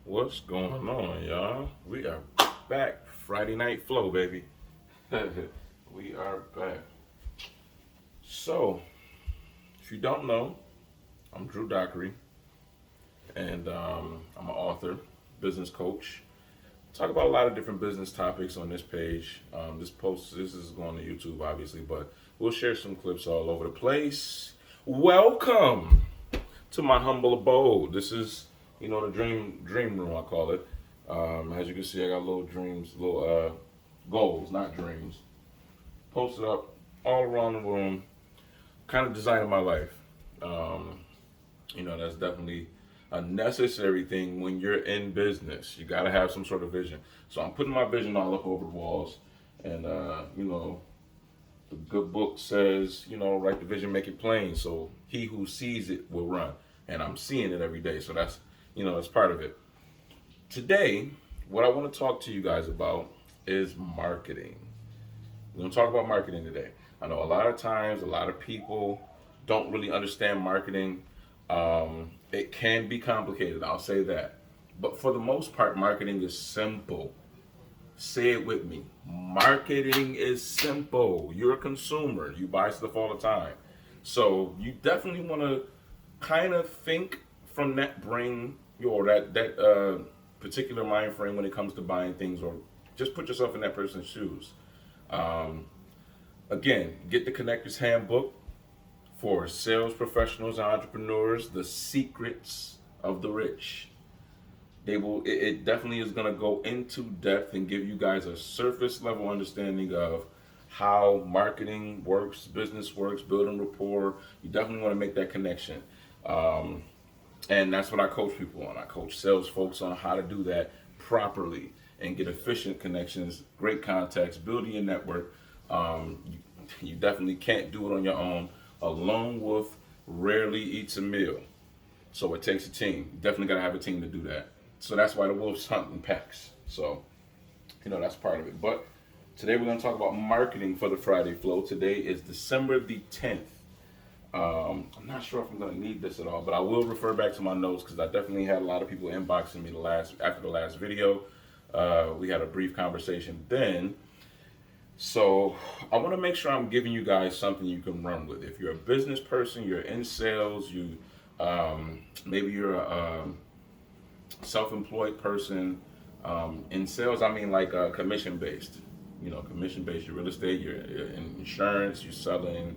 What's going on, y'all? We are back. Friday Night Flow, baby. We are back. So, if you don't know, I'm Drew Dockery, and I'm an author, business coach. Talk about a lot of different business topics on this page. This is going to YouTube, obviously, but we'll share some clips all over the place. Welcome to my humble abode. This is, the dream room I call it. As you can see, I got little dreams, little goals, not dreams, posted up all around the room. Kind of designing my life. Um, that's definitely a necessary thing when you're in business. You got to have some sort of vision. So I'm putting my vision all up over the walls, and the good book says, write the vision, make it plain. So he who sees it will run. And I'm seeing it every day. So that's part of it. Today, what I want to talk to you guys about is marketing. We're going to talk about marketing today. I know a lot of times, a lot of people don't really understand marketing. It can be complicated, I'll say that. But for the most part, marketing is simple. Say it with me. Marketing is simple. You're a consumer. You buy stuff all the time. So you definitely want to kind of think from that brain or that particular mind frame when it comes to buying things, or just put yourself in that person's shoes. Um, Again, get the Connector's Handbook for sales professionals and entrepreneurs, the secrets of the rich. It definitely is going to go into depth and give you guys a surface level understanding of how marketing works, business works, building rapport. You definitely want to make that connection. Um, and that's what I coach people on. I coach sales folks on how to do that properly and get efficient connections, great contacts, building your network. You definitely can't do it on your own. A lone wolf rarely eats a meal. So it takes a team. You definitely got to have a team to do that. So that's why the wolves hunt in packs. So, that's part of it. But today we're going to talk about marketing for the Friday Flow. Today is December the 10th. I'm not sure if I'm going to need this at all, but I will refer back to my notes because I definitely had a lot of people inboxing me after the last video. We had a brief conversation then. So I want to make sure I'm giving you guys something you can run with. If you're a business person, you're in sales, maybe you're a self-employed person. In sales, I mean like commission-based. Commission-based. Your real estate, your in insurance, you're selling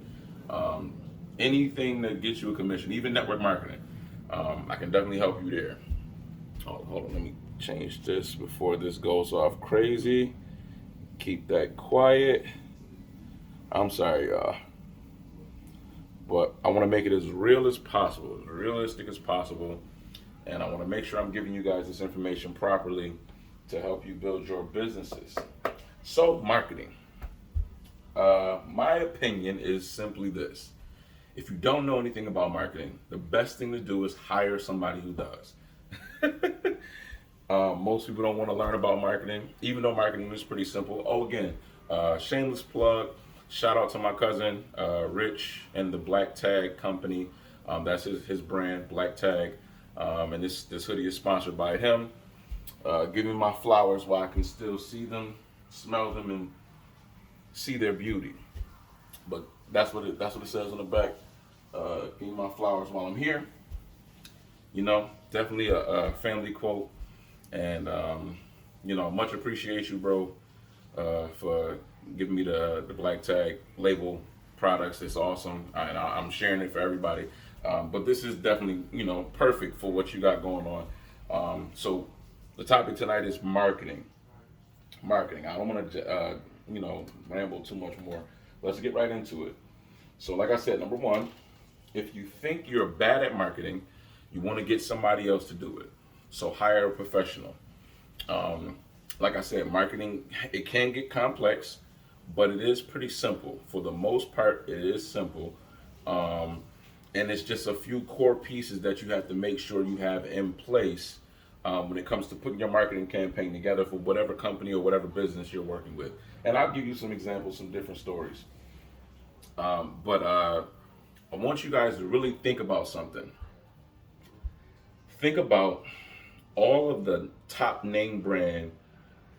anything that gets you a commission, even network marketing. I can definitely help you there. Hold on, let me change this before this goes off crazy. Keep that quiet. I'm sorry, y'all. But I want to make it as real as possible, as realistic as possible. And I want to make sure I'm giving you guys this information properly to help you build your businesses. So, marketing. My opinion is simply this. If you don't know anything about marketing, the best thing to do is hire somebody who does. Most people don't want to learn about marketing, even though marketing is pretty simple. Oh, again, shameless plug. Shout out to my cousin, Rich, and the Black Tag Company. That's his brand, Black Tag. And this hoodie is sponsored by him. Give me my flowers while I can still see them, smell them, and see their beauty. But that's what it says on the back. Give me my flowers while I'm here. Definitely a family quote. And much appreciate you, bro, for giving me the Black Tag label products. It's awesome, and I'm sharing it for everybody. But this is definitely perfect for what you got going on. So the topic tonight is marketing. Marketing. I don't want to ramble too much more. Let's get right into it. So like I said, number one, if you think you're bad at marketing, you want to get somebody else to do it. So hire a professional. Like I said, marketing, it can get complex, but it is pretty simple. For the most part, it is simple. And it's just a few core pieces that you have to make sure you have in place when it comes to putting your marketing campaign together for whatever company or whatever business you're working with. And I'll give you some examples, some different stories. But I want you guys to really think about something. Think about all of the top name brand,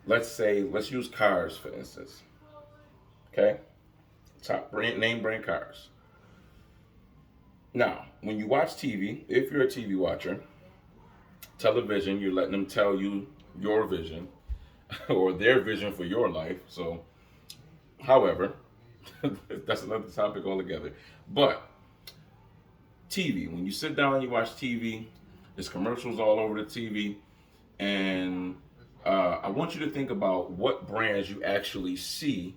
let's use cars for instance. Okay? Top brand name brand cars. Now, when you watch TV, if you're a TV watcher, television, you're letting them tell you your vision or their vision for your life. So, however, that's another topic altogether. But TV, when you sit down and you watch TV, there's commercials all over the TV, and I want you to think about what brands you actually see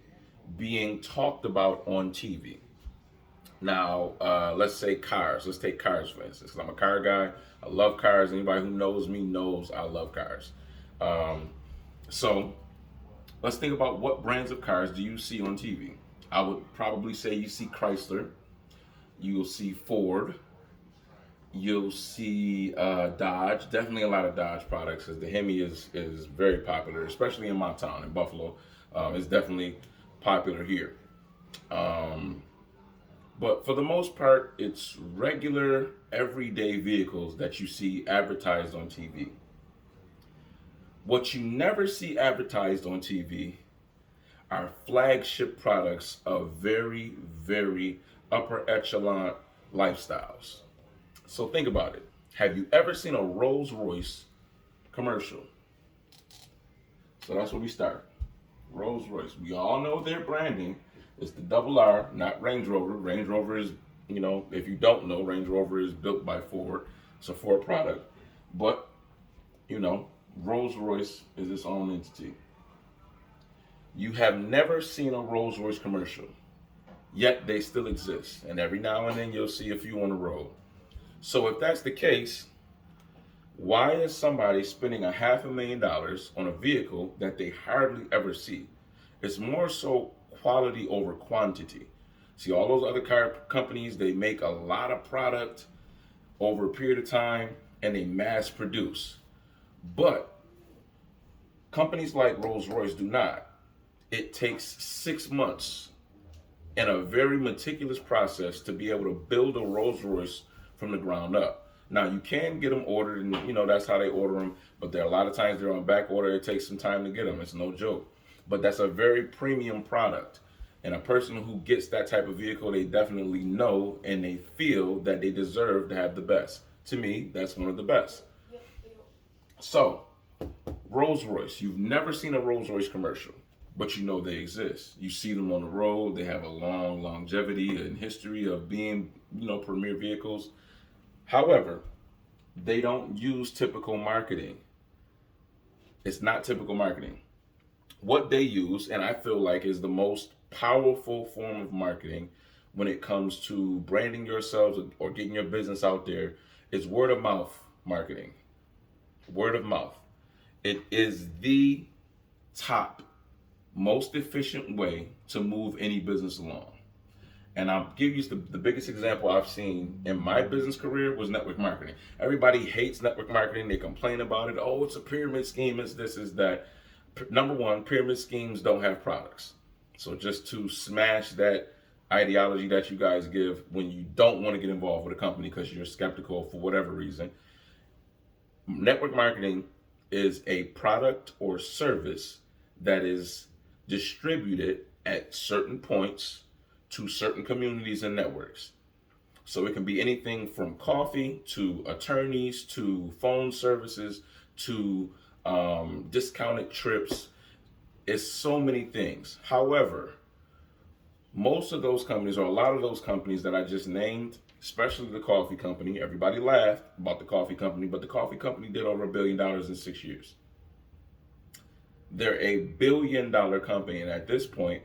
being talked about on TV. Now, let's say cars. Let's take cars for instance. 'Cause I'm a car guy. I love cars. Anybody who knows me knows I love cars. Um, so let's think about what brands of cars do you see on TV. I would probably say you see Chrysler, you'll see Ford, you'll see Dodge. Definitely a lot of Dodge products because the Hemi is very popular, especially in my town in Buffalo. It's definitely popular here. Um, but for the most part, it's regular, everyday vehicles that you see advertised on TV. What you never see advertised on TV are flagship products of very, very upper echelon lifestyles. So think about it. Have you ever seen a Rolls Royce commercial? So that's where we start. Rolls Royce. We all know their branding. It's the double R, not Range Rover. Range Rover is, if you don't know, Range Rover is built by Ford. It's a Ford product. But, Rolls Royce is its own entity. You have never seen a Rolls Royce commercial, yet they still exist. And every now and then you'll see a few on the road. So if that's the case, why is somebody spending $500,000 on a vehicle that they hardly ever see? It's more so quality over quantity. See, all those other car companies, they make a lot of product over a period of time and they mass produce. But companies like Rolls-Royce do not. It takes 6 months and a very meticulous process to be able to build a Rolls-Royce from the ground up. Now you can get them ordered, and that's how they order them. But there are a lot of times they're on back order. It takes some time to get them. It's no joke. But that's a very premium product, and a person who gets that type of vehicle, they definitely know and they feel that they deserve to have the best. To me, that's one of the best. So, Rolls-Royce. You've never seen a Rolls-Royce commercial, but you know they exist. You see them on the road. They have a long longevity and history of being, premier vehicles. However, they don't use typical marketing. It's not typical marketing. What they use, and I feel like is the most powerful form of marketing when it comes to branding yourselves or getting your business out there, is word of mouth marketing. Word of mouth. It is the top, most efficient way to move any business along. And I'll give you the biggest example I've seen in my business career was network marketing. Everybody hates network marketing. They complain about it. Oh, it's a pyramid scheme. It's this, is that. Number one, pyramid schemes don't have products. So just to smash that ideology that you guys give when you don't want to get involved with a company because you're skeptical for whatever reason, network marketing is a product or service that is distributed at certain points to certain communities and networks. So it can be anything from coffee to attorneys to phone services to discounted trips. It's so many things. However, most of those companies, or a lot of those companies that I just named, especially the coffee company, everybody laughed about the coffee company, but the coffee company did over $1 billion in 6 years. They're a $1 billion company, and at this point,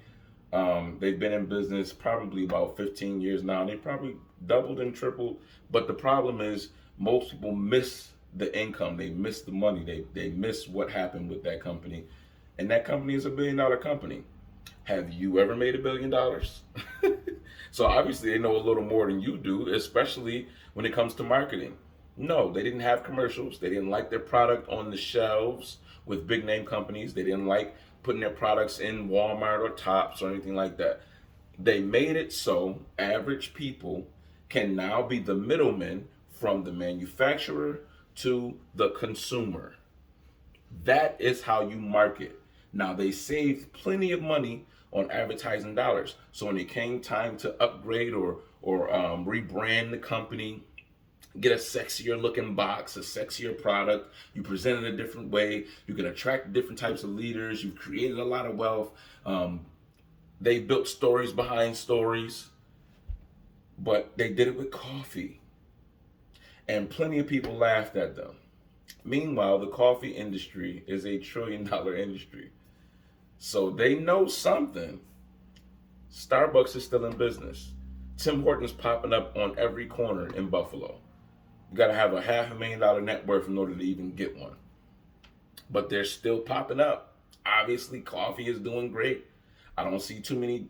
they've been in business probably about 15 years now. They probably doubled and tripled, but the problem is most people miss the income. They miss the money. They miss what happened with that company, and that company is a $1 billion company. Have you ever made $1 billion? So obviously they know a little more than you do, especially when it comes to marketing. No, they didn't have commercials. They didn't like their product on the shelves with big name companies. They didn't like putting their products in Walmart or Tops or anything like that. They made it so average people can now be the middlemen from the manufacturer to the consumer. That is how you market. Now, they saved plenty of money on advertising dollars. So when it came time to upgrade or rebrand the company, get a sexier looking box, a sexier product, you present it a different way, you can attract different types of leaders, you've created a lot of wealth. They built stories behind stories, but they did it with coffee. And plenty of people laughed at them. Meanwhile, the coffee industry is a $1 trillion industry. So they know something. Starbucks is still in business. Tim Hortons popping up on every corner in Buffalo. You got to have a $500,000 net worth in order to even get one. But they're still popping up. Obviously, coffee is doing great. I don't see too many,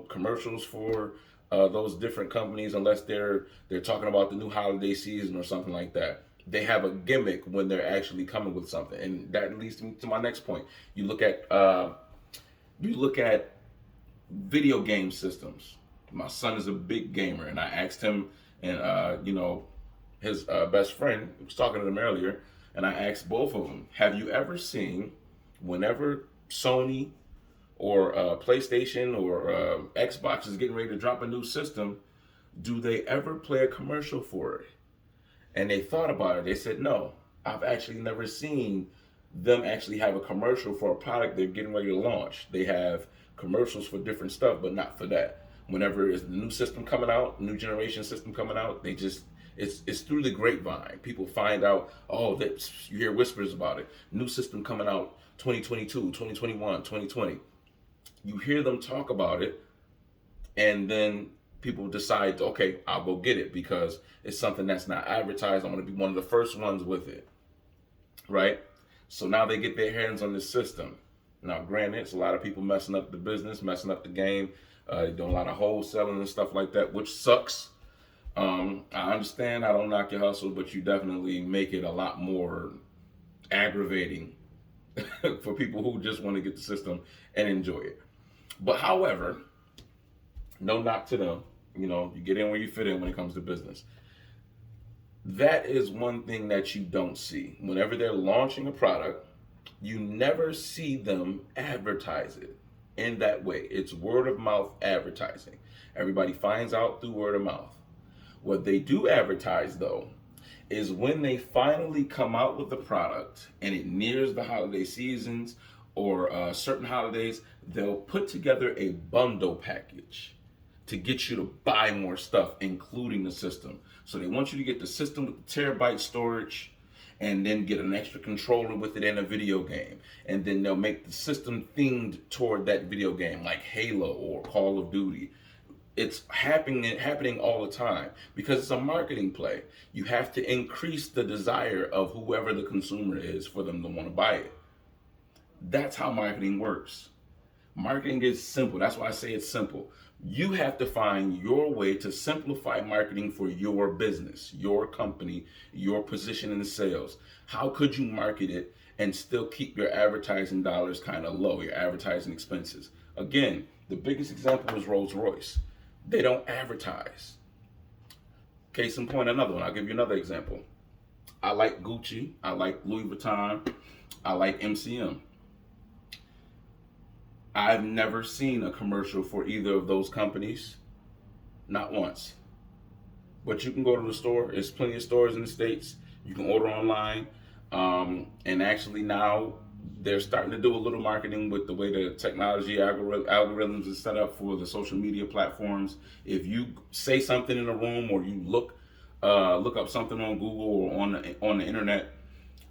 commercials for those different companies unless they're talking about the new holiday season or something like that. They have a gimmick when they're actually coming with something, and that leads me to my next point. You look at video game systems. My son is a big gamer, and I asked him and his best friend, I was talking to them earlier, and I asked both of them, have you ever seen, whenever Sony or PlayStation or Xbox is getting ready to drop a new system, do they ever play a commercial for it? And they thought about it. They said, no, I've actually never seen them actually have a commercial for a product they're getting ready to launch. They have commercials for different stuff, but not for that. Whenever is the new system coming out, new generation system coming out, it's through the grapevine. People find out, you hear whispers about it. New system coming out 2022, 2021, 2020. You hear them talk about it, and then people decide, okay, I'll go get it because it's something that's not advertised. I'm going to be one of the first ones with it, right? So now they get their hands on this system. Now, granted, it's a lot of people messing up the business, messing up the game, doing a lot of wholesaling and stuff like that, which sucks. I understand, I don't knock your hustle, but you definitely make it a lot more aggravating for people who just want to get the system and enjoy it. But however, no knock to them. You get in where you fit in when it comes to business. That is one thing that you don't see. Whenever they're launching a product, you never see them advertise it in that way. It's word of mouth advertising. Everybody finds out through word of mouth. What they do advertise, though, is when they finally come out with the product and it nears the holiday seasons or certain holidays, they'll put together a bundle package to get you to buy more stuff, including the system. So they want you to get the system with the terabyte storage and then get an extra controller with it and a video game. And then they'll make the system themed toward that video game, like Halo or Call of Duty. It's happening all the time because it's a marketing play. You have to increase the desire of whoever the consumer is for them to want to buy it. That's how marketing works. Marketing is simple. That's why I say it's simple. You have to find your way to simplify marketing for your business, your company, your position in sales. How could you market it and still keep your advertising dollars kind of low, your advertising expenses? Again, the biggest example is Rolls-Royce. They don't advertise. Case in point, another one. I'll give you another example. I like Gucci. I like Louis Vuitton. I like MCM. I've never seen a commercial for either of those companies, not once. But you can go to the store. There's plenty of stores in the States. You can order online. And actually now they're starting to do a little marketing with the way the technology algorithms is set up for the social media platforms. If you say something in a room or you look up something on Google or on the internet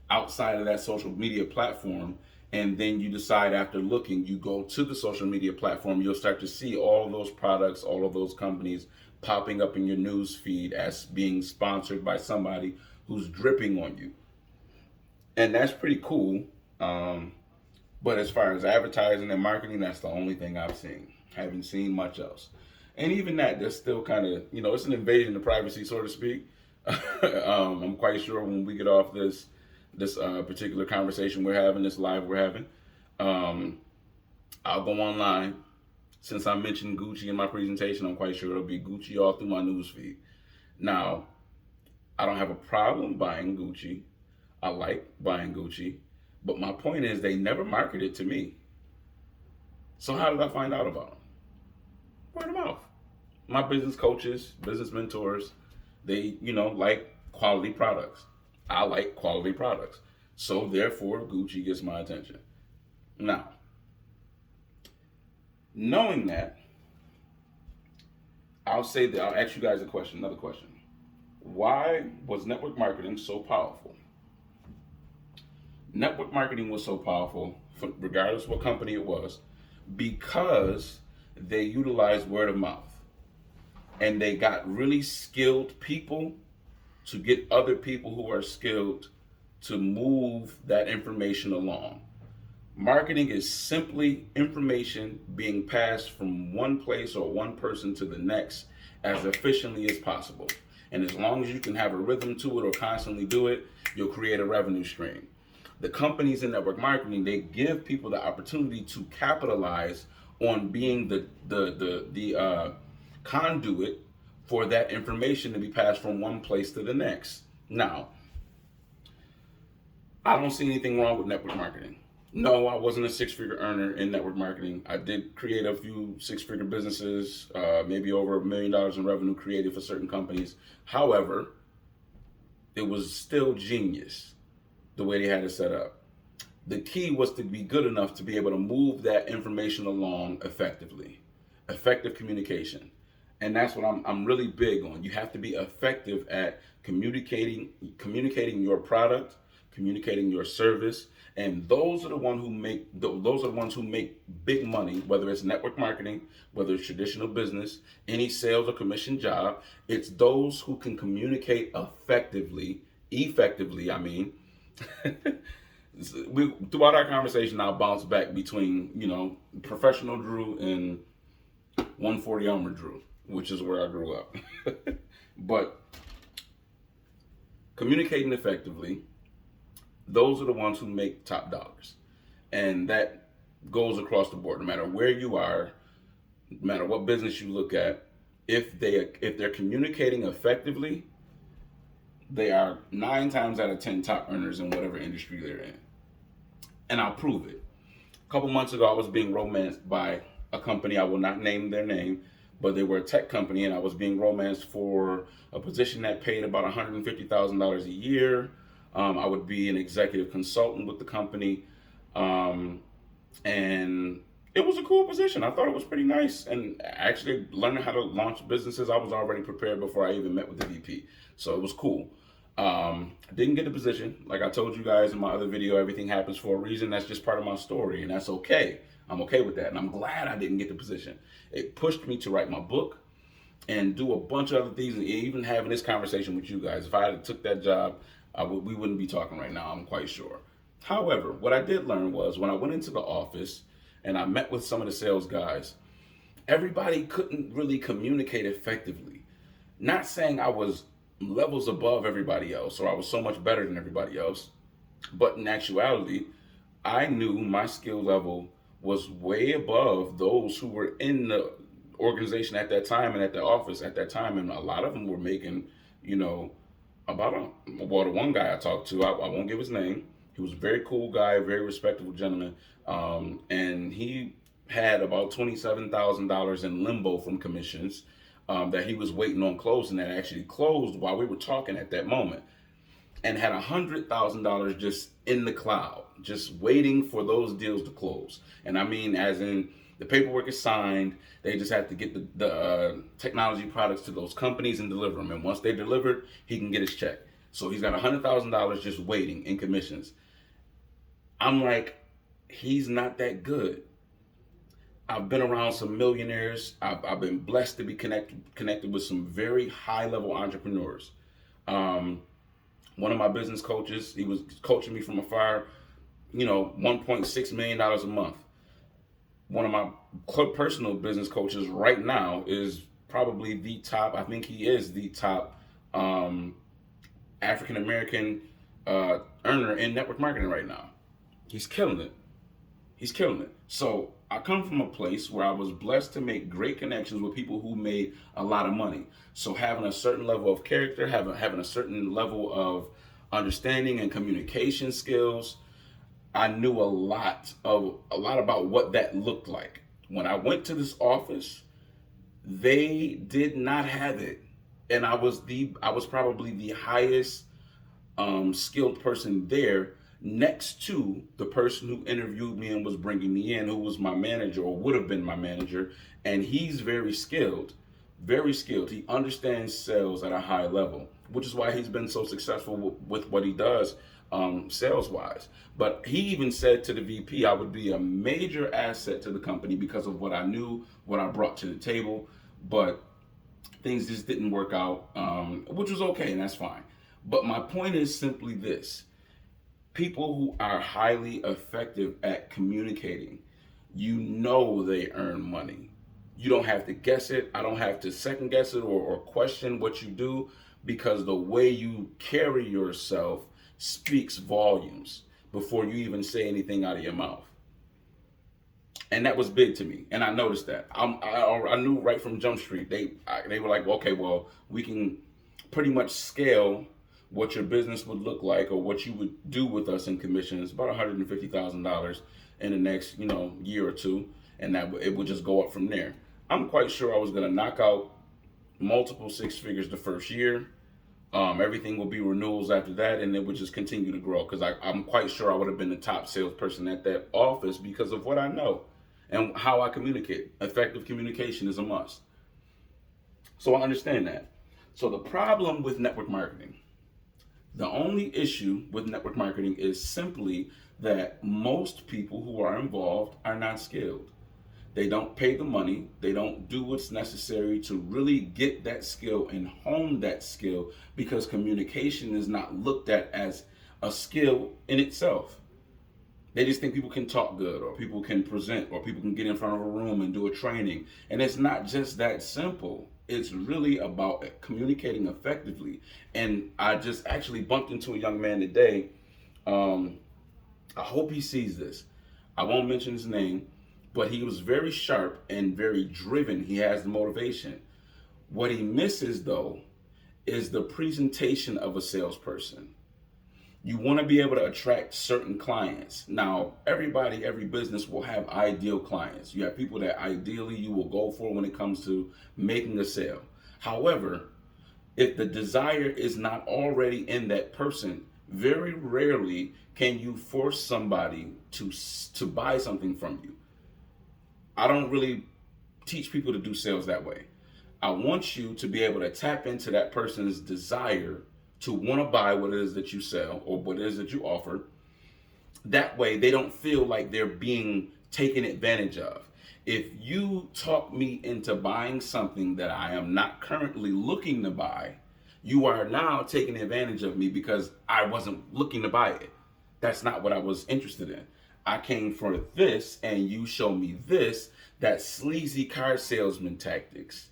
outside of that social media platform, and then you decide after looking, you go to the social media platform, you'll start to see all of those products, all of those companies popping up in your news feed as being sponsored by somebody who's dripping on you. And that's pretty cool. But as far as advertising and marketing, that's the only thing I've seen. Haven't seen much else. And even that, there's still kind of, it's an invasion of privacy, so to speak. I'm quite sure when we get off this particular conversation we're having, this live we're having, I'll go online. Since I mentioned Gucci in my presentation, I'm quite sure it'll be Gucci all through my news feed. Now, I don't have a problem buying Gucci. I like buying Gucci. But my point is, they never marketed to me. So how did I find out about them? Word of mouth. My business coaches, business mentors, they, like quality products. I like quality products. So therefore, Gucci gets my attention. Now, knowing that, I'll say that I'll ask you guys another question. Why was network marketing so powerful? Network marketing was so powerful, regardless of what company it was, because they utilized word of mouth. And they got really skilled people to get other people who are skilled to move that information along. Marketing is simply information being passed from one place or one person to the next as efficiently as possible. And as long as you can have a rhythm to it or constantly do it, you'll create a revenue stream. The companies in network marketing, they give people the opportunity to capitalize on being the conduit for that information to be passed from one place to the next. Now, I don't see anything wrong with network marketing. No, I wasn't a six-figure earner in network marketing. I did create a few six-figure businesses, maybe over $1 million in revenue created for certain companies. However, it was still genius the way they had it set up. The key was to be good enough to be able to move that information along effectively. Effective communication. And that's what I'm really big on. You have to be effective at communicating your product, communicating your service, and those are the ones who make big money, whether it's network marketing, whether it's traditional business, any sales or commission job. It's those who can communicate effectively, I mean. Throughout our conversation, I'll bounce back between, professional Drew and 140 Elmer Drew, which is where I grew up. But communicating effectively, those are the ones who make top dollars. And that goes across the board, no matter where you are, no matter what business you look at. If they're communicating effectively, they are 9 times out of 10 top earners in whatever industry they're in. And I'll prove it. A couple months ago, I was being romanced by a company. I will not name their name, but they were a tech company, and I was being romanced for a position that paid about $150,000 a year. I would be an executive consultant with the company, and it was a cool position. I thought it was pretty nice, and actually learning how to launch businesses, I was already prepared before I even met with the VP, so it was cool. I didn't get the position. Like I told you guys in my other video, everything happens for a reason. That's just part of my story, and that's okay. I'm okay with that, and I'm glad I didn't get the position. It pushed me to write my book and do a bunch of other things, and even having this conversation with you guys. If I had took that job, we wouldn't be talking right now, I'm quite sure. However, what I did learn was when I went into the office and I met with some of the sales guys, everybody couldn't really communicate effectively. Not saying I was levels above everybody else or I was so much better than everybody else, but in actuality, I knew my skill level was way above those who were in the organization at that time and at the office at that time, and a lot of them were making, about the one guy I talked to, I won't give his name. He was a very cool guy, very respectable gentleman, and he had about $27,000 in limbo from commissions that he was waiting on closing, that actually closed while we were talking at that moment, and had $100,000 just in the cloud, just waiting for those deals to close. And I mean, as in the paperwork is signed, they just have to get the technology products to those companies and deliver them. And once they're delivered, he can get his check. So he's got $100,000 just waiting in commissions. I'm like, he's not that good. I've been around some millionaires. I've been blessed to be connected with some very high level entrepreneurs. One of my business coaches, he was coaching me from afar, $1.6 million a month. One of my personal business coaches right now is probably the top, I think he is the top African American earner in network marketing right now. He's killing it. So I come from a place where I was blessed to make great connections with people who made a lot of money. So having a certain level of character, having a certain level of understanding and communication skills, I knew a lot about what that looked like. When I went to this office, they did not have it, and I was probably the highest skilled person there, next to the person who interviewed me and was bringing me in, who was my manager or would have been my manager. And he's very skilled, very skilled. He understands sales at a high level, which is why he's been so successful with what he does, sales wise. But he even said to the VP, I would be a major asset to the company because of what I knew, what I brought to the table. But things just didn't work out, which was okay, and that's fine. But my point is simply this: people who are highly effective at communicating, you know they earn money. You don't have to guess it. I don't have to second guess it or question what you do, because the way you carry yourself speaks volumes before you even say anything out of your mouth. And that was big to me, and I noticed that. I knew right from Jump Street. They were like, okay, well, we can pretty much scale what your business would look like or what you would do with us in commissions, about $150,000 in the next year or two, and that it would just go up from there. I'm quite sure I was going to knock out multiple six figures the first year. Everything will be renewals after that, and it would just continue to grow, because I'm quite sure I would have been the top salesperson at that office because of what I know and how I communicate. Effective communication is a must. So I understand that. So the problem with network marketing, the only issue with network marketing is simply that most people who are involved are not skilled. They don't pay the money. They don't do what's necessary to really get that skill and hone that skill, because communication is not looked at as a skill in itself. They just think people can talk good, or people can present, or people can get in front of a room and do a training. And it's not just that simple. It's really about communicating effectively. And I just actually bumped into a young man today. I hope he sees this. I won't mention his name, but he was very sharp and very driven. He has the motivation. What he misses, though, is the presentation of a salesperson. You want to be able to attract certain clients. Now, every business will have ideal clients. You have people that ideally you will go for when it comes to making a sale. However, if the desire is not already in that person, very rarely can you force somebody to buy something from you. I don't really teach people to do sales that way. I want you to be able to tap into that person's desire to want to buy what it is that you sell or what it is that you offer. That way they don't feel like they're being taken advantage of. If you talk me into buying something that I am not currently looking to buy, you are now taking advantage of me because I wasn't looking to buy it. That's not what I was interested in. I came for this and you show me this. That's sleazy car salesman tactics.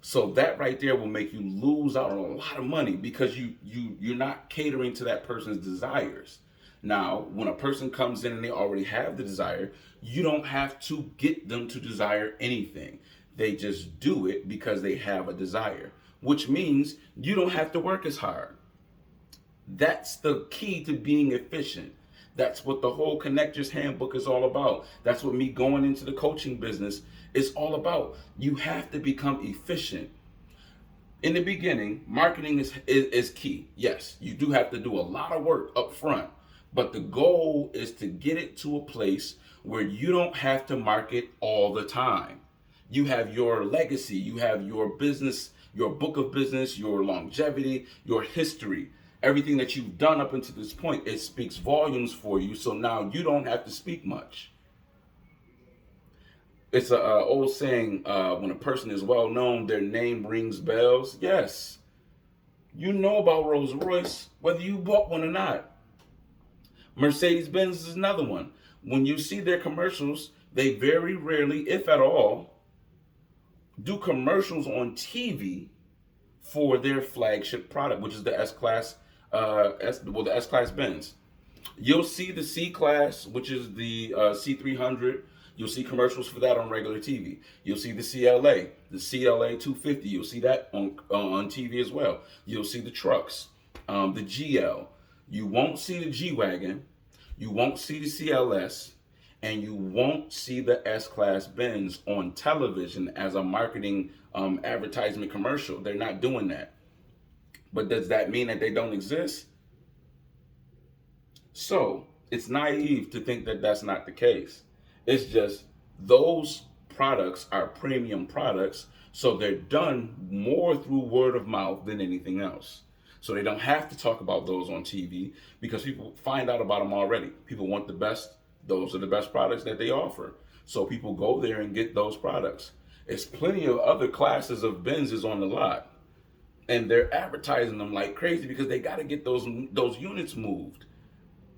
So that right there will make you lose out on a lot of money, because you're not catering to that person's desires. Now, when a person comes in and they already have the desire, you don't have to get them to desire anything. They just do it because they have a desire, which means you don't have to work as hard. That's the key to being efficient. That's what the whole Connector's Handbook is all about. That's what me going into the coaching business is all about. You have to become efficient. In the beginning, marketing is key. Yes, you do have to do a lot of work up front, but the goal is to get it to a place where you don't have to market all the time. You have your legacy, you have your business, your book of business, your longevity, your history. Everything that you've done up until this point, it speaks volumes for you. So now you don't have to speak much. It's a old saying, when a person is well known, their name rings bells. Yes, you know about Rolls Royce, whether you bought one or not. Mercedes-Benz is another one. When you see their commercials, they very rarely, if at all, do commercials on TV for their flagship product, which is the S-Class, the S-Class Benz. You'll see the C-Class, which is the C300. You'll see commercials for that on regular TV. You'll see the CLA 250. You'll see that on TV as well. You'll see the trucks, the GL. You won't see the G-Wagon. You won't see the CLS. And you won't see the S-Class Benz on television as a marketing advertisement commercial. They're not doing that. But does that mean that they don't exist? So it's naive to think that that's not the case. It's just those products are premium products, so they're done more through word of mouth than anything else. So they don't have to talk about those on TV because people find out about them already. People want the best. Those are the best products that they offer. So people go there and get those products. There's plenty of other classes of Benzes on the lot, and they're advertising them like crazy because they got to get those units moved.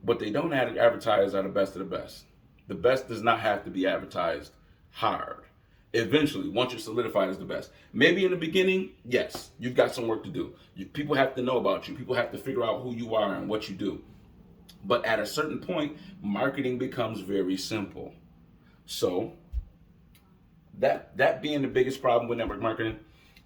But they don't advertise are the best of the best. The best does not have to be advertised hard. Eventually, once you're solidified as the best. Maybe in the beginning, yes, you've got some work to do. People have to know about you. People have to figure out who you are and what you do. But at a certain point, marketing becomes very simple. So that being the biggest problem with network marketing,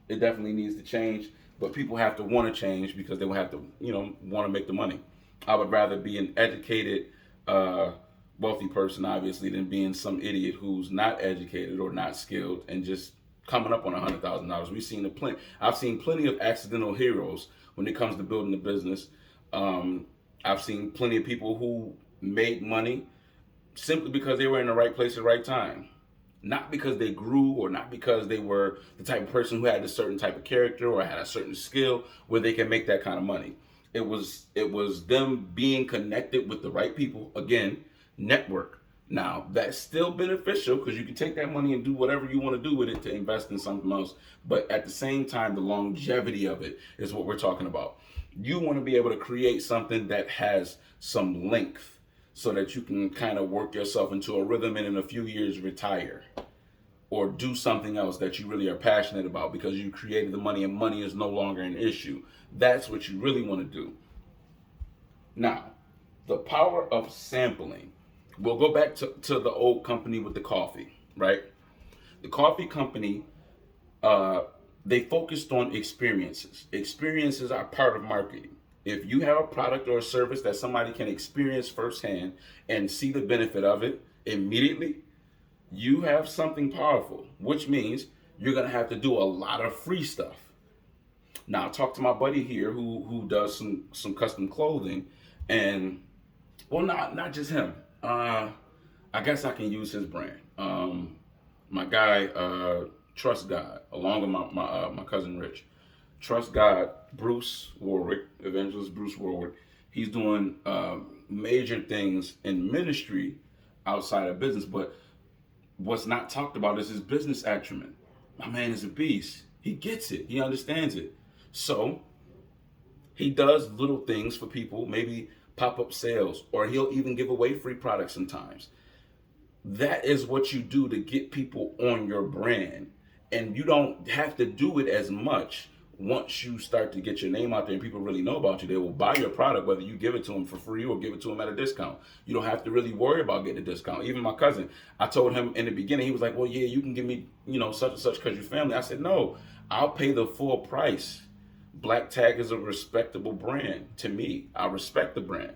it definitely needs to change. But people have to want to change because they will have to, want to make the money. I would rather be an educated, wealthy person, obviously, than being some idiot who's not educated or not skilled and just coming up on $100,000. I've seen plenty of accidental heroes when it comes to building a business. I've seen plenty of people who made money simply because they were in the right place at the right time. Not because they grew or not because they were the type of person who had a certain type of character or had a certain skill where they can make that kind of money. It was them being connected with the right people. Again, network. Now, that's still beneficial because you can take that money and do whatever you want to do with it to invest in something else. But at the same time, the longevity of it is what we're talking about. You want to be able to create something that has some length so that you can kind of work yourself into a rhythm and in a few years retire or do something else that you really are passionate about because you created the money and money is no longer an issue. That's what you really want to do. Now, the power of sampling. We'll go back to the old company with the coffee, right? The coffee company, they focused on experiences. Experiences are part of marketing. If you have a product or a service that somebody can experience firsthand and see the benefit of it immediately, you have something powerful, which means you're going to have to do a lot of free stuff. Now, I talked to my buddy here who does some custom clothing, and, well, not just him. I guess I can use his brand. My guy, Trust God, along with my cousin Rich. Trust God, Bruce Warwick, evangelist Bruce Warwick. He's doing major things in ministry outside of business, but what's not talked about is his business acumen. My man is a beast. He gets it. He understands it. So he does little things for people, maybe pop-up sales, or he'll even give away free products sometimes. That is what you do to get people on your brand. And you don't have to do it as much once you start to get your name out there and people really know about you. They will buy your product whether you give it to them for free or give it to them at a discount. You don't have to really worry about getting a discount. Even my cousin, I told him in the beginning, he was like, well, yeah, you can give me, such and such because you're family. I said, no, I'll pay the full price. Black Tag is a respectable brand to me. I respect the brand.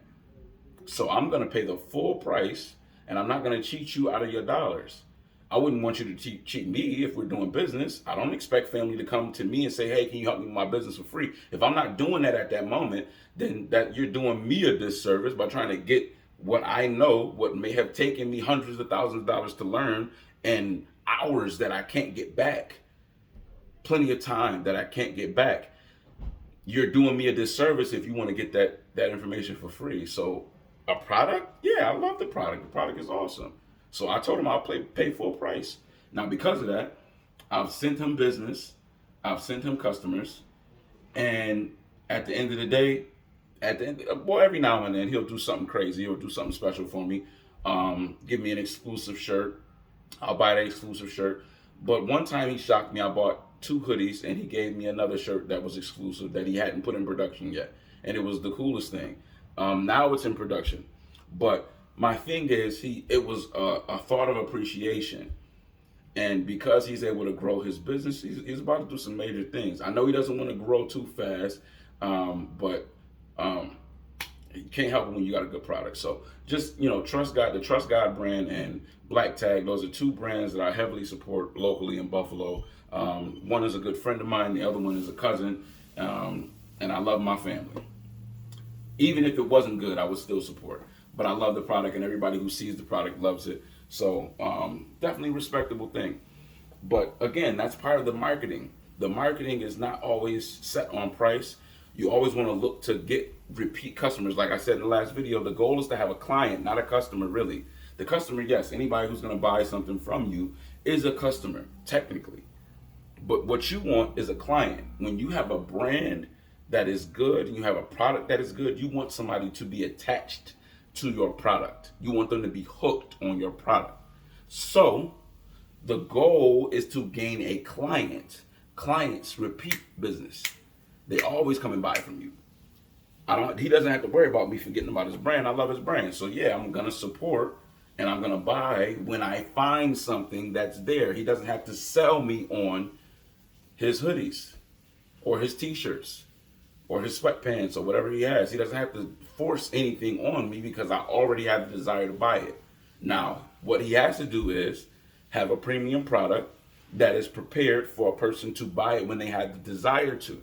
So I'm going to pay the full price, and I'm not going to cheat you out of your dollars. I wouldn't want you to cheat me if we're doing business. I don't expect family to come to me and say, hey, can you help me with my business for free? If I'm not doing that at that moment, then that you're doing me a disservice by trying to get what I know, what may have taken me hundreds of thousands of dollars to learn, and hours that I can't get back. Plenty of time that I can't get back. You're doing me a disservice if you want to get that information for free. So a product? Yeah, I love the product. The product is awesome. So I told him I'll pay full price. Now, because of that, I've sent him business. I've sent him customers. And at the end of the day, every now and then he'll do something crazy or do something special for me. Give me an exclusive shirt. I'll buy that exclusive shirt. But one time he shocked me. I bought 2 hoodies and he gave me another shirt that was exclusive that he hadn't put in production yet. And it was the coolest thing. Now it's in production. But my thing is it was a thought of appreciation. And because he's able to grow his business, he's about to do some major things. I know he doesn't want to grow too fast, but you can't help it when you got a good product. So just, Trust God, the Trust God brand and Black Tag, those are two brands that I heavily support locally in Buffalo. One is a good friend of mine, the other one is a cousin, and I love my family. Even if it wasn't good, I would still support. But I love the product, and everybody who sees the product loves it. So definitely respectable thing. But again, that's part of the marketing. The marketing is not always set on price. You always want to look to get repeat customers. Like I said in the last video, the goal is to have a client, not a customer, really. The customer, yes, anybody who's going to buy something from you is a customer, technically. But what you want is a client. When you have a brand that is good and you have a product that is good, you want somebody to be attached to your product. You want them to be hooked on your product. So the goal is to gain a client. Clients repeat business. They always come and buy from you. He doesn't have to worry about me forgetting about his brand. I love his brand. So yeah, I'm gonna support and I'm gonna buy when I find something that's there. He doesn't have to sell me on his hoodies or his t-shirts or his sweatpants or whatever he has. He doesn't have to force anything on me because I already have the desire to buy it. Now, what he has to do is have a premium product that is prepared for a person to buy it when they have the desire to.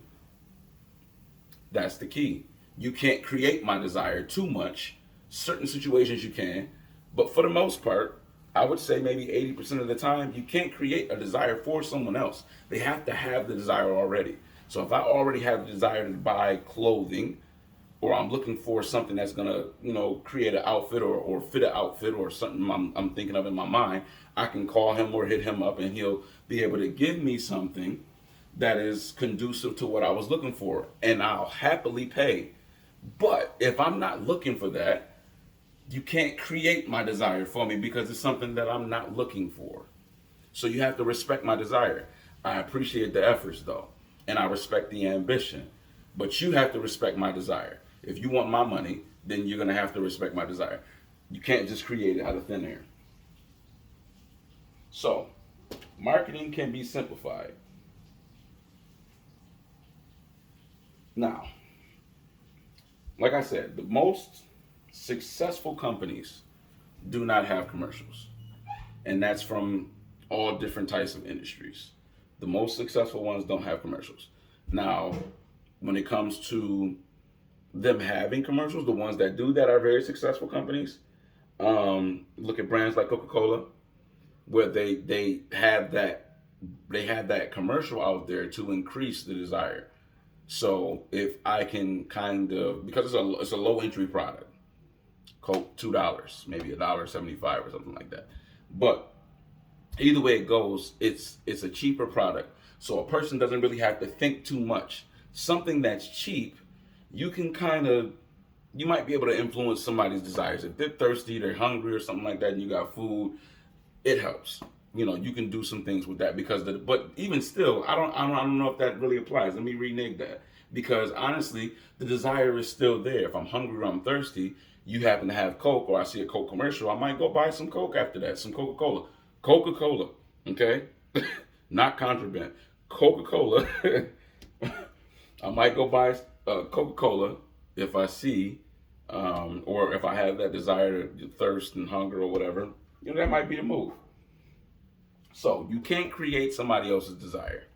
That's the key. You can't create my desire too much. Certain situations you can, but for the most part, I would say maybe 80% of the time, you can't create a desire for someone else. They have to have the desire already. So if I already have the desire to buy clothing, or I'm looking for something that's gonna, create an outfit or fit an outfit or something I'm thinking of in my mind, I can call him or hit him up and he'll be able to give me something that is conducive to what I was looking for, and I'll happily pay. But if I'm not looking for that, you can't create my desire for me because it's something that I'm not looking for. So you have to respect my desire. I appreciate the efforts though, and I respect the ambition, but you have to respect my desire. If you want my money, then you're gonna have to respect my desire. You can't just create it out of thin air. So, marketing can be simplified. Now, like I said, the most successful companies do not have commercials. And that's from all different types of industries. The most successful ones don't have commercials. Now, when it comes to them having commercials, the ones that do that are very successful companies. Look at brands like Coca-Cola, where they have that commercial out there to increase the desire. So if I can because it's a low entry product, Coke $2, maybe $1.75 or something like that. But either way it goes, it's a cheaper product. So a person doesn't really have to think too much. Something that's cheap, you might be able to influence somebody's desires. If they're thirsty, they're hungry or something like that, and you got food, it helps. You can do some things with that but even still, I don't know if that really applies. Let me renege that, because honestly, the desire is still there. If I'm hungry or I'm thirsty, you happen to have Coke, or I see a Coke commercial, I might go buy some Coke after that, some Coca-Cola, okay? Not contraband. Coca-Cola. I might go buy Coca-Cola if I see, or if I have that desire to thirst and hunger or whatever. That might be the move. So you can't create somebody else's desire.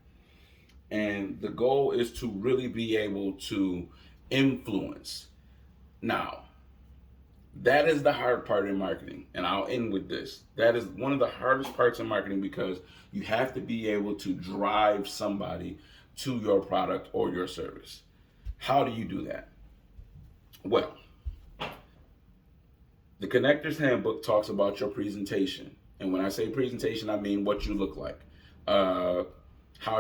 And the goal is to really be able to influence. Now, that is the hard part in marketing. And I'll end with this. That is one of the hardest parts in marketing, because you have to be able to drive somebody to your product or your service. How do you do that? Well, the Connector's Handbook talks about your presentation. And when I say presentation, I mean what you look like, how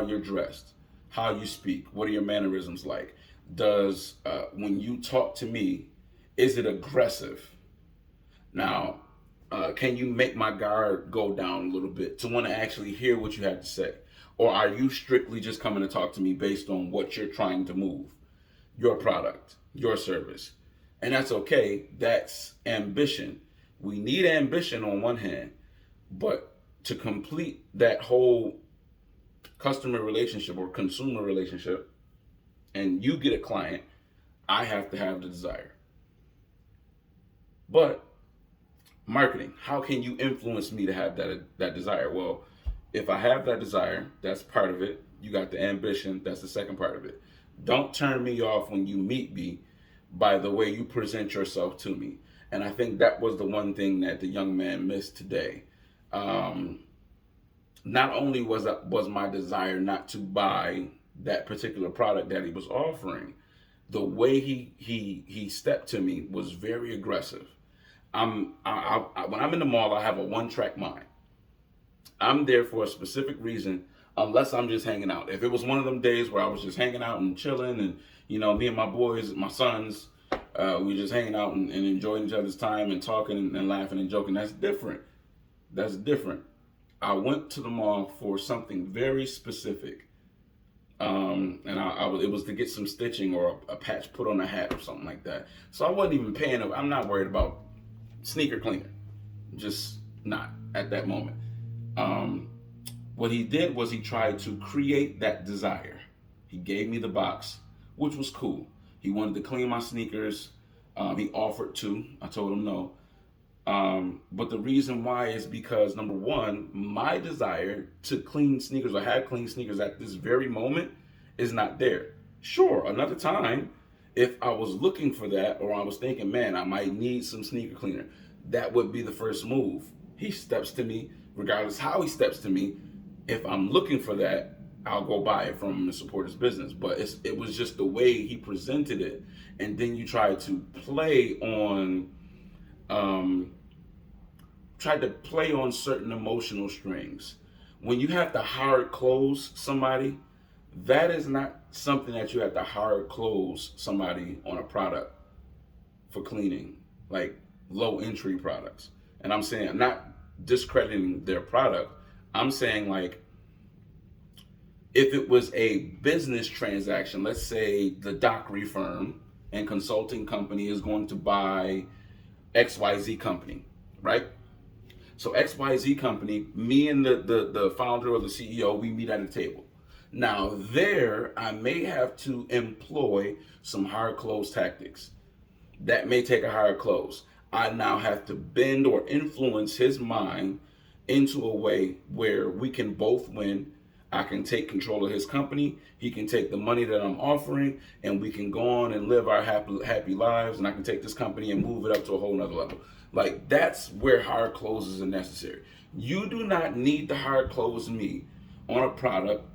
you're dressed, how you speak, what are your mannerisms like? When you talk to me, is it aggressive? Now, can you make my guard go down a little bit to want to actually hear what you have to say? Or are you strictly just coming to talk to me based on what you're trying to move? Your product, your service. And that's okay. That's ambition. We need ambition on one hand, but to complete that whole customer relationship or consumer relationship, and you get a client, I have to have the desire. But marketing, how can you influence me to have that desire? Well, if I have that desire, that's part of it. You got the ambition, that's the second part of it. Don't turn me off when you meet me by the way you present yourself to me. And I think that was the one thing that the young man missed today. Not only was my desire not to buy that particular product that he was offering, the way he stepped to me was very aggressive. When I'm in the mall, I have a one-track mind. I'm there for a specific reason, unless I'm just hanging out. If it was one of them days where I was just hanging out and chilling, and me and my boys, my sons, we were just hanging out and enjoying each other's time and talking and laughing and joking, that's different. That's different. I went to the mall for something very specific. It was to get some stitching or a patch put on a hat or something like that. So I wasn't even paying. I'm not worried about sneaker cleaner, just not at that moment. What he did was he tried to create that desire. He gave me the box, which was cool. He wanted to clean my sneakers. He offered to. I told him no. But the reason why is because, number one, my desire to clean sneakers or have clean sneakers at this very moment is not there. Sure, another time, if I was looking for that, or I was thinking, man, I might need some sneaker cleaner, that would be the first move. He steps to me, regardless how he steps to me. If I'm looking for that, I'll go buy it from him and support his business. But it was just the way he presented it. And then you try to play on certain emotional strings. When you have to hard close somebody, that is not something that you have to hard close somebody on a product for cleaning, like low entry products. And I'm saying, I'm not discrediting their product. I'm saying, like, if it was a business transaction, let's say the Dockery firm and consulting company is going to buy XYZ company, right? So XYZ company, me and the founder or the CEO, we meet at a table. Now there, I may have to employ some hard close tactics. That may take a hard close. I now have to bend or influence his mind into a way where we can both win. I can take control of his company. He can take the money that I'm offering, and we can go on and live our happy lives. And I can take this company and move it up to a whole nother level. Like, that's where hard closes are necessary. You do not need to hard close me on a product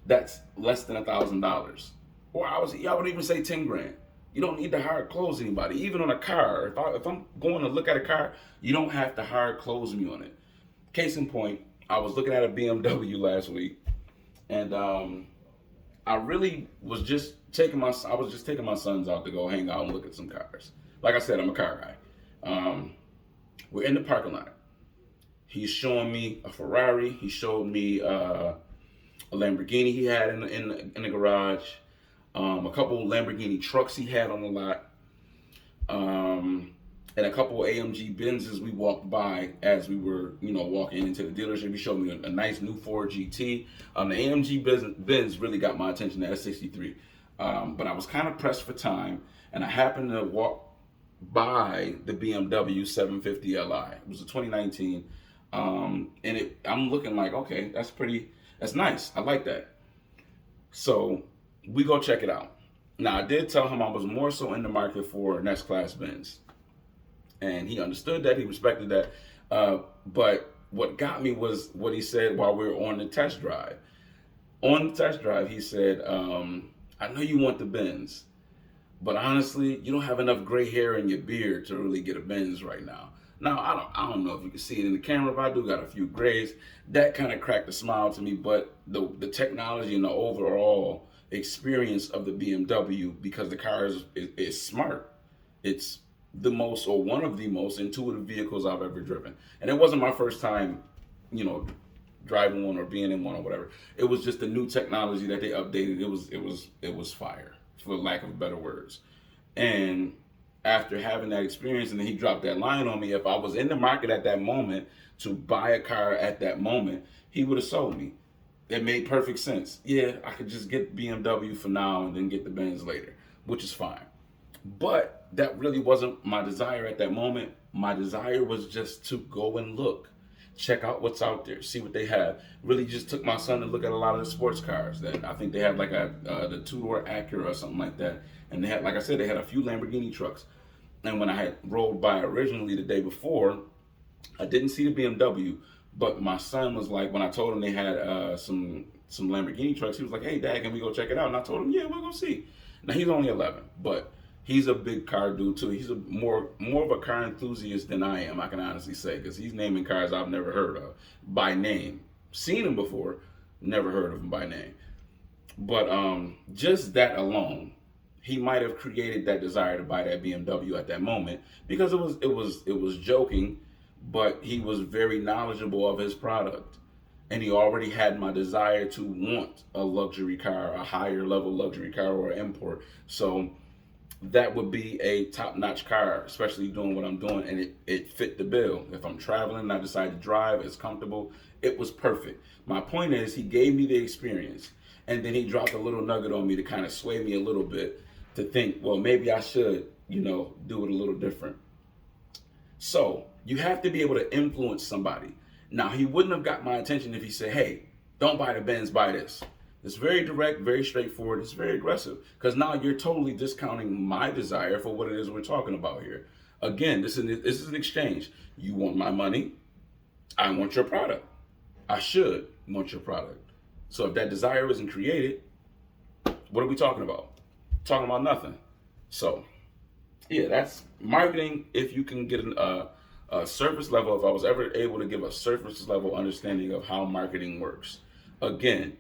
that's less than $1,000. Or I would even say 10 grand. You don't need to hard close anybody. Even on a car, if I'm going to look at a car, you don't have to hard close me on it. Case in point, I was looking at a BMW last week, and I really was just taking my sons out to go hang out and look at some cars. Like I said, I'm a car guy. We're in the parking lot. He's showing me a Ferrari. He showed me a Lamborghini he had in the garage. A couple Lamborghini trucks he had on the lot. And a couple of AMG Benzes we walked by as we were, walking into the dealership. He showed me a nice new Ford GT. The AMG Benz really got my attention at 63. But I was kind of pressed for time, and I happened to walk by the BMW 750 Li. It was a 2019. I'm looking like, okay, that's nice. I like that. So we go check it out. Now, I did tell him I was more so in the market for next class Benz. And he understood that, he respected that. But what got me was what he said while we were on the test drive. On the test drive, he said, I know you want the Benz, but honestly, you don't have enough gray hair in your beard to really get a Benz right now. Now, I don't know if you can see it in the camera, but I do got a few grays. That kind of cracked a smile to me, but the technology and the overall experience of the BMW, because the car is smart. It's the most, or one of the most intuitive vehicles I've ever driven. And it wasn't my first time, driving one or being in one or whatever. It was just the new technology that they updated. It was fire, for lack of better words. And after having that experience, and then he dropped that line on me. If I was in the market at that moment to buy a car at that moment, he would have sold me. It made perfect sense. Yeah, I could just get BMW for now and then get the Benz later, which is fine. But that really wasn't my desire at that moment. My desire was just to go and look, check out what's out there, see what they have. Really just took my son to look at a lot of the sports cars. That I think they had like the two-door Acura or something like that. And they had, like I said, they had a few Lamborghini trucks. And when I had rolled by originally the day before, I didn't see the BMW, but my son was like, when I told him they had some Lamborghini trucks, he was like, "Hey, Dad, can we go check it out?" And I told him, "Yeah, we'll go see." Now he's only 11, but he's a big car dude too. He's a more of a car enthusiast than I am. I can honestly say, because he's naming cars I've never heard of by name. Seen them before, never heard of them by name. But just that alone, he might have created that desire to buy that BMW at that moment because it was joking, but he was very knowledgeable of his product, and he already had my desire to want a luxury car, a higher level luxury car or an import. So that would be a top-notch car, especially doing what I'm doing, and it fit the bill. If I'm traveling and I decide to drive, it's comfortable. It was perfect. My point is, he gave me the experience, and then he dropped a little nugget on me to kind of sway me a little bit to think, well, maybe I should, do it a little different. So you have to be able to influence somebody. Now, he wouldn't have got my attention if he said, "Hey, don't buy the Benz, buy this." It's very direct, very straightforward. It's very aggressive because now you're totally discounting my desire for what it is we're talking about here. Again, this is an exchange. You want my money, I want your product. I should want your product. So if that desire isn't created, what are we talking about? Talking about nothing. So yeah, that's marketing. If you can get a surface level, if I was ever able to give a surface level understanding of how marketing works. Again,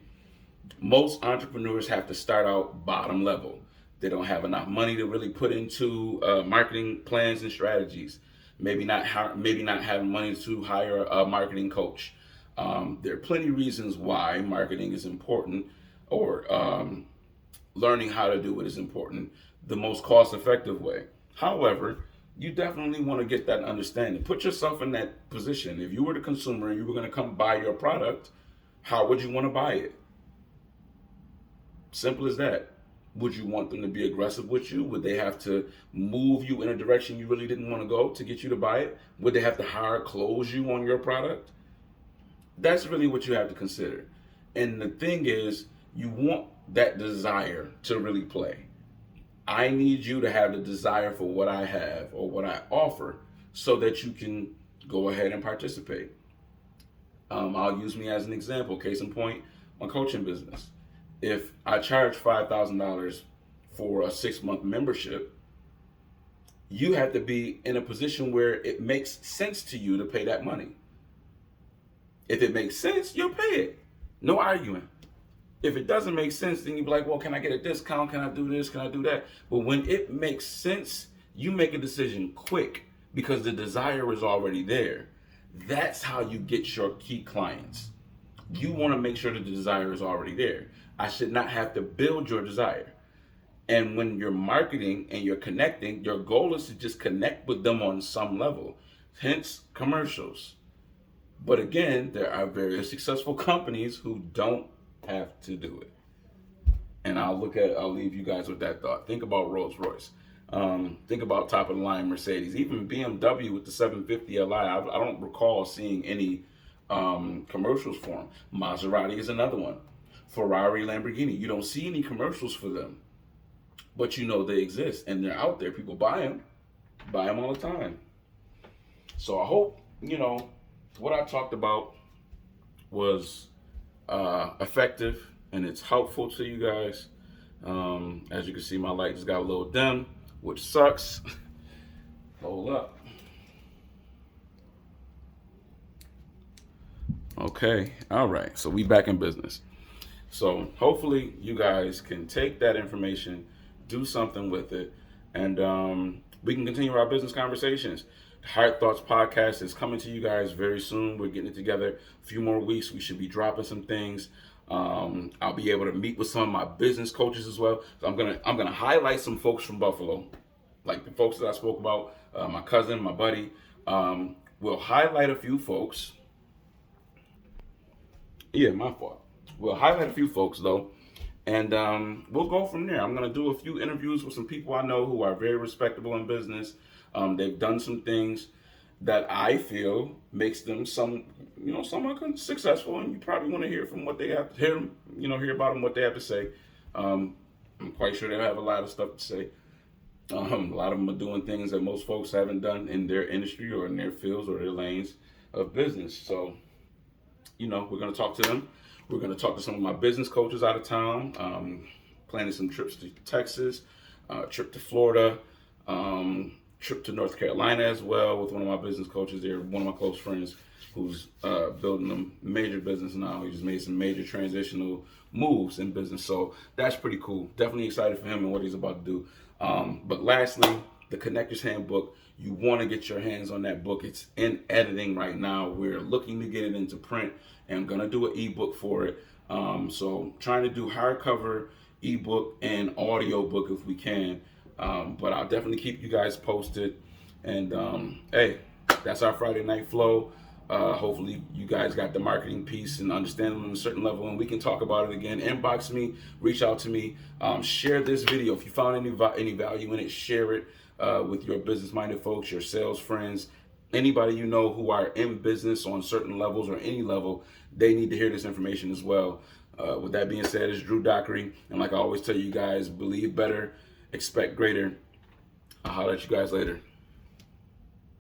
most entrepreneurs have to start out bottom level. They don't have enough money to really put into marketing plans and strategies. Maybe not having money to hire a marketing coach. There are plenty of reasons why marketing is important, or learning how to do it is important. The most cost-effective way. However, you definitely want to get that understanding. Put yourself in that position. If you were the consumer and you were going to come buy your product, how would you want to buy it? Simple as that. Would you want them to be aggressive with you? Would they have to move you in a direction you really didn't want to go to get you to buy it? Would they have to hard close you on your product? That's really what you have to consider. And the thing is, you want that desire to really play. I need you to have the desire for what I have or what I offer so that you can go ahead and participate. I'll use me as an example. Case in point, my coaching business. If I charge $5,000 for a 6-month membership, you have to be in a position where it makes sense to you to pay that money. If it makes sense, you'll pay it. No arguing. If it doesn't make sense, then you'll be like, well, can I get a discount? Can I do this? Can I do that? But when it makes sense, you make a decision quick because the desire is already there. That's how you get your key clients. You want to make sure that the desire is already there. I should not have to build your desire. And when you're marketing and you're connecting, your goal is to just connect with them on some level. Hence, commercials. But again, there are very successful companies who don't have to do it. And I'll leave you guys with that thought. Think about Rolls-Royce. Think about top of the line Mercedes, even BMW with the 750 Li. I don't recall seeing any commercials for them. Maserati is another one. Ferrari, Lamborghini. You don't see any commercials for them, but you know they exist and they're out there. People buy them all the time. So I hope what I talked about was effective and it's helpful to you guys. As you can see, my light just got a little dim, which sucks. Hold up. Okay, all right, so we back in business. So hopefully you guys can take that information, do something with it, and we can continue our business conversations. The Heart Thoughts podcast is coming to you guys very soon. We're getting it together. A few more weeks, we should be dropping some things. I'll be able to meet with some of my business coaches as well. So I'm gonna highlight some folks from Buffalo. like the folks that I spoke about, my cousin, my buddy. We'll highlight a few folks. Yeah, my fault. We'll highlight a few folks though, and we'll go from there. I'm gonna do a few interviews with some people I know who are very respectable in business. They've done some things that I feel makes them somewhat successful, and you probably want to hear from what they have to hear about them, what they have to say. I'm quite sure they have a lot of stuff to say. A lot of them are doing things that most folks haven't done in their industry or in their fields or their lanes of business. So, we're going to talk to them. We're going to talk to some of my business coaches out of town, planning some trips to Texas, trip to Florida, trip to North Carolina as well with one of my business coaches there, one of my close friends who's building a major business now. He just made some major transitional moves in business. So that's pretty cool. Definitely excited for him and what he's about to do. But lastly, the Connector's Handbook. You want to get your hands on that book. It's in editing right now. We're looking to get it into print and going to do an ebook for it. So trying to do hardcover, ebook, and audio book if we can. But I'll definitely keep you guys posted. And hey, that's our Friday Night Flow. Hopefully you guys got the marketing piece and understand them on a certain level, and we can talk about it again. Inbox me, reach out to me, share this video. If you found any value in it, share it with your business-minded folks, your sales friends, anybody you know who are in business on certain levels or any level. They need to hear this information as well. With that being said, it's Drew Dockery, and like I always tell you guys, believe better, expect greater. I'll holler at you guys later.